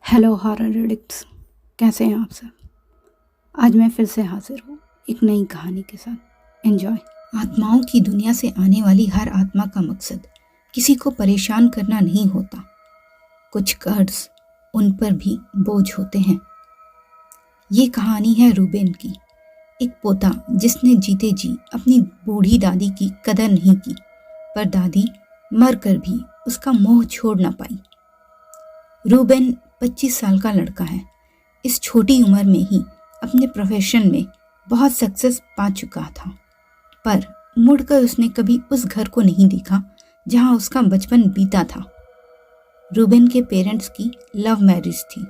Hello horror addicts, कैसे हैं आप सब। आज मैं फिर से हाजिर हूँ एक नई कहानी के साथ। एंजॉय। आत्माओं की दुनिया से आने वाली हर आत्मा का मकसद किसी को परेशान करना नहीं होता। कुछ कर्ज उन पर भी बोझ होते हैं। ये कहानी है रूबेन की, एक पोता जिसने जीते जी अपनी बूढ़ी दादी की कदर नहीं की, पर दादी मरकर भी उसका मोह छोड़ ना पाई। रूबेन 25 साल का लड़का है। इस छोटी उम्र में ही अपने प्रोफेशन में बहुत सक्सेस पा चुका था, पर मुड़कर उसने कभी उस घर को नहीं देखा जहां उसका बचपन बीता था। रूबेन के पेरेंट्स की लव मैरिज थी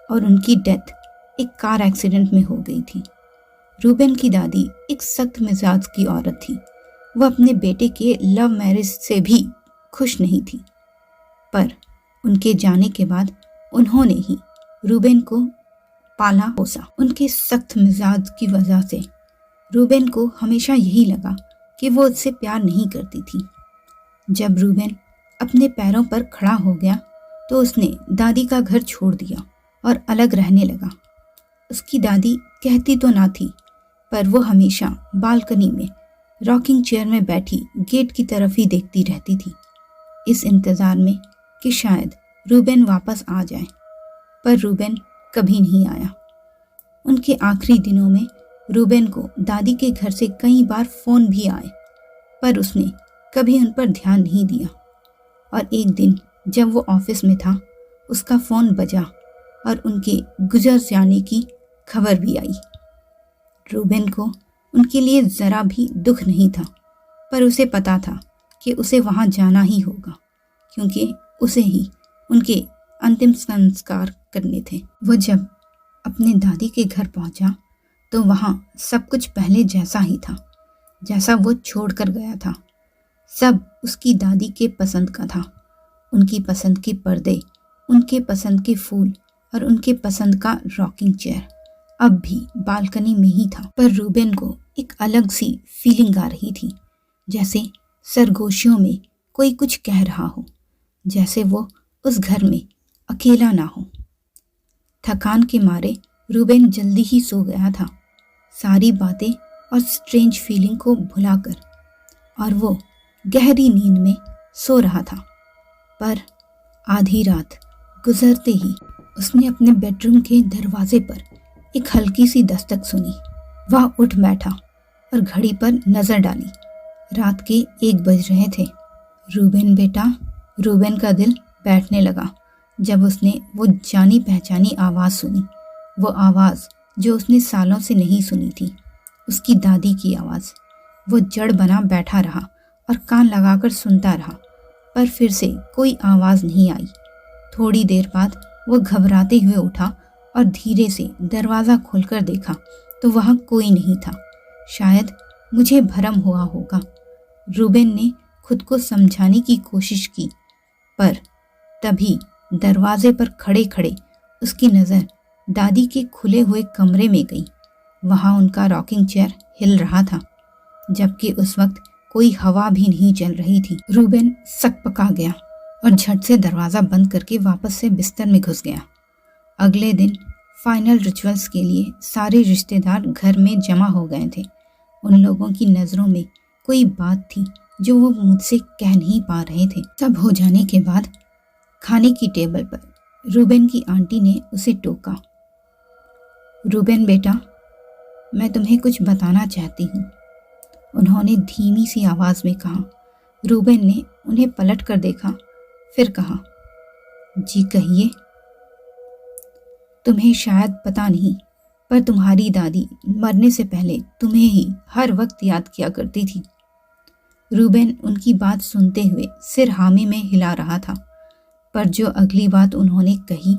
और उनकी डेथ एक कार एक्सीडेंट में हो गई थी। रूबेन की दादी एक सख्त मिजाज की औरत थी। वह अपने बेटे के लव मैरिज से भी खुश नहीं थी, पर उनके जाने के बाद उन्होंने ही रूबेन को पाला पोसा। उनके सख्त मिजाज की वजह से रूबेन को हमेशा यही लगा कि वो उससे प्यार नहीं करती थी। जब रूबेन अपने पैरों पर खड़ा हो गया तो उसने दादी का घर छोड़ दिया और अलग रहने लगा। उसकी दादी कहती तो ना थी, पर वो हमेशा बालकनी में रॉकिंग चेयर में बैठी गेट की तरफ ही देखती रहती थी, इस इंतज़ार में कि शायद रूबेन वापस आ जाए। पर रूबेन कभी नहीं आया। उनके आखिरी दिनों में रूबेन को दादी के घर से कई बार फ़ोन भी आए, पर उसने कभी उन पर ध्यान नहीं दिया। और एक दिन जब वो ऑफिस में था, उसका फ़ोन बजा और उनके गुजर जाने की खबर भी आई। रूबेन को उनके लिए ज़रा भी दुख नहीं था, पर उसे पता था कि उसे वहाँ जाना ही होगा, क्योंकि उसे ही उनके अंतिम संस्कार करने थे। वो जब अपने दादी के घर पहुंचा तो वहाँ सब कुछ पहले जैसा ही था, जैसा वो छोड़ कर गया था। सब उसकी दादी के पसंद का था। उनकी पसंद के पर्दे, उनके पसंद के फूल और उनके पसंद का रॉकिंग चेयर अब भी बालकनी में ही था। पर रूबेन को एक अलग सी फीलिंग आ रही थी, जैसे सरगोशियों में कोई कुछ कह रहा हो, जैसे वो उस घर में अकेला ना हो। थकान के मारे रूबेन जल्दी ही सो गया था, सारी बातें और स्ट्रेंज फीलिंग को भुलाकर, और वो गहरी नींद में सो रहा था। पर आधी रात गुजरते ही उसने अपने बेडरूम के दरवाजे पर एक हल्की सी दस्तक सुनी। वह उठ बैठा और घड़ी पर नजर डाली। रात के 1 बज रहे थे। रूबेन बेटा, रूबेन का दिल बैठने लगा जब उसने वो जानी पहचानी आवाज़ सुनी। वो आवाज़ जो उसने सालों से नहीं सुनी थी, उसकी दादी की आवाज़। वो जड़ बना बैठा रहा और कान लगाकर सुनता रहा, पर फिर से कोई आवाज़ नहीं आई। थोड़ी देर बाद वो घबराते हुए उठा और धीरे से दरवाज़ा खोलकर देखा तो वहाँ कोई नहीं था। शायद मुझे भ्रम हुआ होगा, रूबेन ने खुद को समझाने की कोशिश की, पर तभी दरवाजे पर खड़े खड़े उसकी नज़र दादी के खुले हुए कमरे में गई। वहाँ उनका रॉकिंग चेयर हिल रहा था, जबकि उस वक्त कोई हवा भी नहीं चल रही थी। रूबेन सकपका गया और झट से दरवाज़ा बंद करके वापस से बिस्तर में घुस गया। अगले दिन फाइनल रिचुअल्स के लिए सारे रिश्तेदार घर में जमा हो गए थे। उन लोगों की नज़रों में कोई बात थी जो वो मुझसे कह नहीं पा रहे थे। सब हो जाने के बाद खाने की टेबल पर रूबेन की आंटी ने उसे टोका। रूबेन बेटा, मैं तुम्हें कुछ बताना चाहती हूँ, उन्होंने धीमी सी आवाज़ में कहा। रूबेन ने उन्हें पलट कर देखा, फिर कहा, जी कहिए। तुम्हें शायद पता नहीं, पर तुम्हारी दादी मरने से पहले तुम्हें ही हर वक्त याद किया करती थी। रूबेन उनकी बात सुनते हुए सिर हामी में हिला रहा था, पर जो अगली बात उन्होंने कही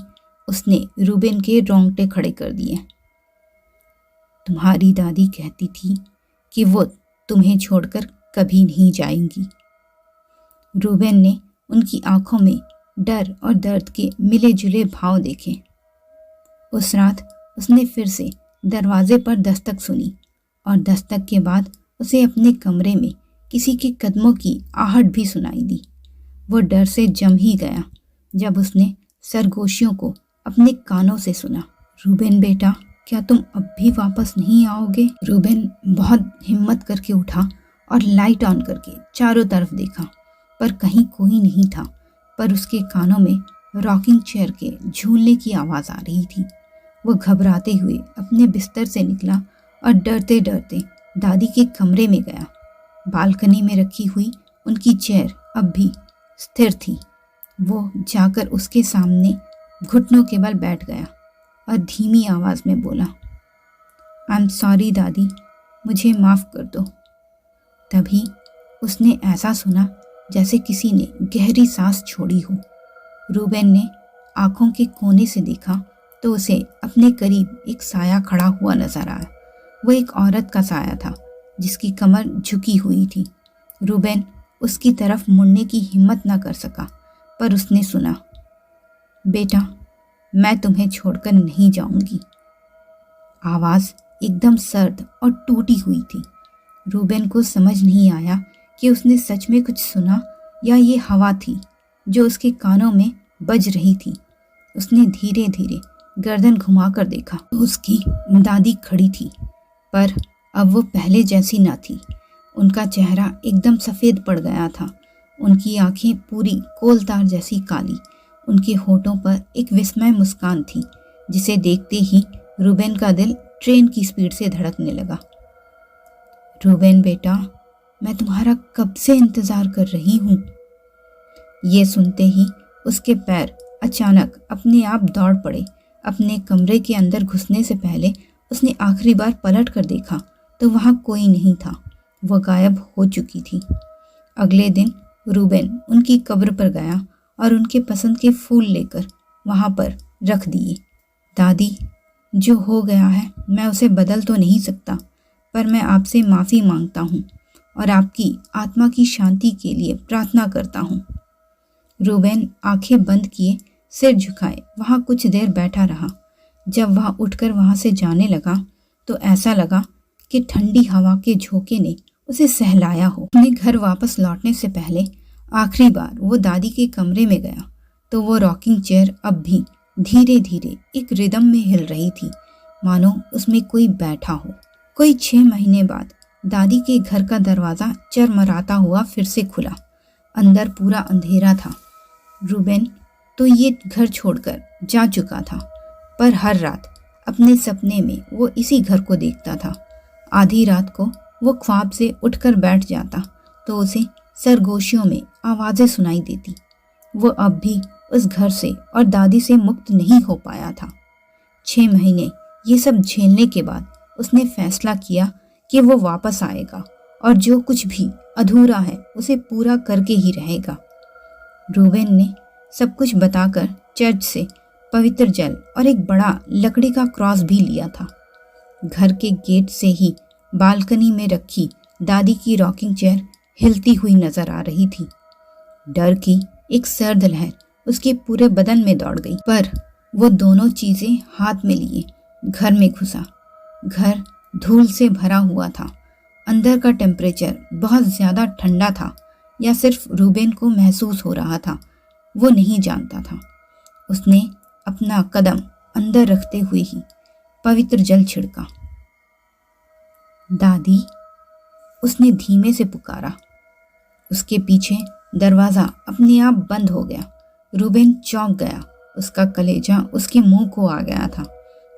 उसने रूबेन के रोंगटे खड़े कर दिए। तुम्हारी दादी कहती थी कि वो तुम्हें छोड़कर कभी नहीं जाएंगी। रूबेन ने उनकी आंखों में डर और दर्द के मिले जुले भाव देखे। उस रात उसने फिर से दरवाजे पर दस्तक सुनी और दस्तक के बाद उसे अपने कमरे में किसी के कदमों की आहट भी सुनाई दी। वो डर से जम ही गया जब उसने सरगोशियों को अपने कानों से सुना, रूबेन बेटा, क्या तुम अब भी वापस नहीं आओगे? रूबेन बहुत हिम्मत करके उठा और लाइट ऑन करके चारों तरफ देखा, पर कहीं कोई नहीं था। पर उसके कानों में रॉकिंग चेयर के झूलने की आवाज़ आ रही थी। वो घबराते हुए अपने बिस्तर से निकला और डरते डरते दादी के कमरे में गया। बालकनी में रखी हुई उनकी चेयर अब भी स्थिर थी। वो जाकर उसके सामने घुटनों के बल बैठ गया और धीमी आवाज़ में बोला, आई एम सॉरी दादी, मुझे माफ़ कर दो। तभी उसने ऐसा सुना जैसे किसी ने गहरी सांस छोड़ी हो। रूबेन ने आंखों के कोने से देखा तो उसे अपने करीब एक साया खड़ा हुआ नजर आया। वो एक औरत का साया था जिसकी कमर झुकी हुई थी। रूबेन उसकी तरफ मुड़ने की हिम्मत न कर सका, पर उसने सुना, बेटा, मैं तुम्हें छोड़कर नहीं जाऊंगी। आवाज़ एकदम सर्द और टूटी हुई थी। रूबेन को समझ नहीं आया कि उसने सच में कुछ सुना या ये हवा थी जो उसके कानों में बज रही थी। उसने धीरे धीरे गर्दन घुमाकर देखा तो उसकी दादी खड़ी थी, पर अब वो पहले जैसी ना थी। उनका चेहरा एकदम सफ़ेद पड़ गया था। उनकी आंखें पूरी कोलतार जैसी काली। उनके होठों पर एक विस्मय मुस्कान थी जिसे देखते ही रूबेन का दिल ट्रेन की स्पीड से धड़कने लगा। रूबेन बेटा, मैं तुम्हारा कब से इंतज़ार कर रही हूँ। ये सुनते ही उसके पैर अचानक अपने आप दौड़ पड़े। अपने कमरे के अंदर घुसने से पहले उसने आखिरी बार पलट कर देखा तो वहाँ कोई नहीं था। वह गायब हो चुकी थी। अगले दिन रूबेन उनकी कब्र पर गया और उनके पसंद के फूल लेकर वहाँ पर रख दिए। दादी, जो हो गया है मैं उसे बदल तो नहीं सकता, पर मैं आपसे माफ़ी मांगता हूँ और आपकी आत्मा की शांति के लिए प्रार्थना करता हूँ। रूबेन आंखें बंद किए सिर झुकाए वहाँ कुछ देर बैठा रहा। जब वह उठकर वहाँ से जाने लगा तो ऐसा लगा कि ठंडी हवा के झोंके ने उसे सहलाया हो। अपने घर वापस लौटने से पहले आखिरी बार वो दादी के कमरे में गया तो वो रॉकिंग चेयर अब भी धीरे धीरे एक रिदम में हिल रही थी, मानो उसमें कोई बैठा हो। कोई 6 महीने बाद दादी के घर का दरवाज़ा चरमराता हुआ फिर से खुला। अंदर पूरा अंधेरा था। रूबेन तो ये घर छोड़कर जा चुका था, पर हर रात अपने सपने में वो इसी घर को देखता था। आधी रात को वो ख्वाब से उठकर बैठ जाता तो उसे सरगोशियों में आवाज़ें सुनाई देती। वो अब भी उस घर से और दादी से मुक्त नहीं हो पाया था। 6 महीने ये सब झेलने के बाद उसने फैसला किया कि वो वापस आएगा और जो कुछ भी अधूरा है उसे पूरा करके ही रहेगा। रूबेन ने सब कुछ बताकर चर्च से पवित्र जल और एक बड़ा लकड़ी का क्रॉस भी लिया था। घर के गेट से ही बालकनी में रखी दादी की रॉकिंग चेयर हिलती हुई नजर आ रही थी। डर की एक सर्द लहर उसके पूरे बदन में दौड़ गई, पर वो दोनों चीजें हाथ में लिए घर में घुसा। घर धूल से भरा हुआ था। अंदर का टेम्परेचर बहुत ज़्यादा ठंडा था या सिर्फ रूबेन को महसूस हो रहा था, वो नहीं जानता था। उसने अपना कदम अंदर रखते हुए ही पवित्र जल छिड़का। दादी, उसने धीमे से पुकारा। उसके पीछे दरवाज़ा अपने आप बंद हो गया। रूबेन चौंक गया। उसका कलेजा उसके मुंह को आ गया था,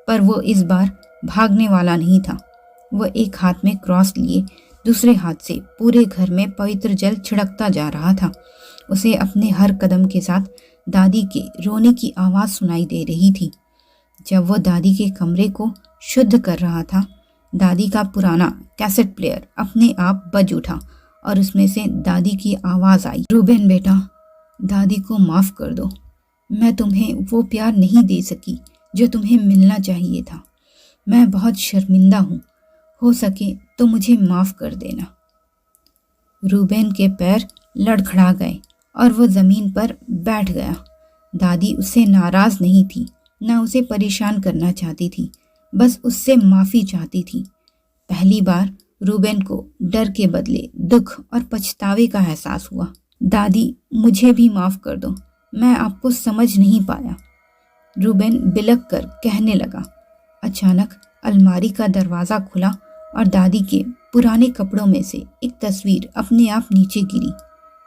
पर वो इस बार भागने वाला नहीं था। वो एक हाथ में क्रॉस लिए दूसरे हाथ से पूरे घर में पवित्र जल छिड़कता जा रहा था। उसे अपने हर कदम के साथ दादी के रोने की आवाज़ सुनाई दे रही थी। जब वो दादी के कमरे को शुद्ध कर रहा था, दादी का पुराना कैसेट प्लेयर अपने आप बज उठा और उसमें से दादी की आवाज़ आई, रूबेन बेटा, दादी को माफ़ कर दो। मैं तुम्हें वो प्यार नहीं दे सकी जो तुम्हें मिलना चाहिए था। मैं बहुत शर्मिंदा हूँ। हो सके तो मुझे माफ़ कर देना। रूबेन के पैर लड़खड़ा गए और वो ज़मीन पर बैठ गया। दादी उससे नाराज़ नहीं थी, ना उसे परेशान करना चाहती थी, बस उससे माफ़ी चाहती थी। पहली बार रूबेन को डर के बदले दुख और पछतावे का एहसास हुआ। दादी, मुझे भी माफ़ कर दो, मैं आपको समझ नहीं पाया। रूबेन बिलक कर कहने लगा। अचानक अलमारी का दरवाज़ा खुला और दादी के पुराने कपड़ों में से एक तस्वीर अपने आप नीचे गिरी।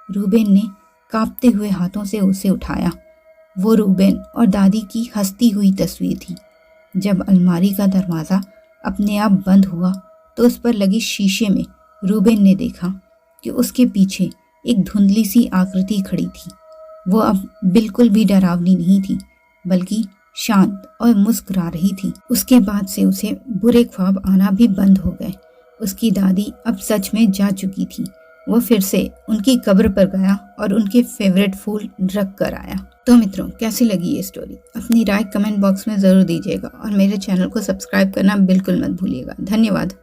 रूबेन ने कांपते हुए हाथों से उसे उठाया। वो रूबेन और दादी की हंसती हुई तस्वीर थी। जब अलमारी का दरवाज़ा अपने आप बंद हुआ तो उस पर लगी शीशे में रूबेन ने देखा कि उसके पीछे एक धुंधली सी आकृति खड़ी थी। वो अब बिल्कुल भी डरावनी नहीं थी, बल्कि शांत और मुस्कुरा रही थी। उसके बाद से उसे बुरे ख्वाब आना भी बंद हो गए। उसकी दादी अब सच में जा चुकी थी। वो फिर से उनकी कब्र पर गया और उनके फेवरेट फूल रख कर आया। तो मित्रों, कैसी लगी ये स्टोरी? अपनी राय कमेंट बॉक्स में ज़रूर दीजिएगा और मेरे चैनल को सब्सक्राइब करना बिल्कुल मत भूलिएगा। धन्यवाद।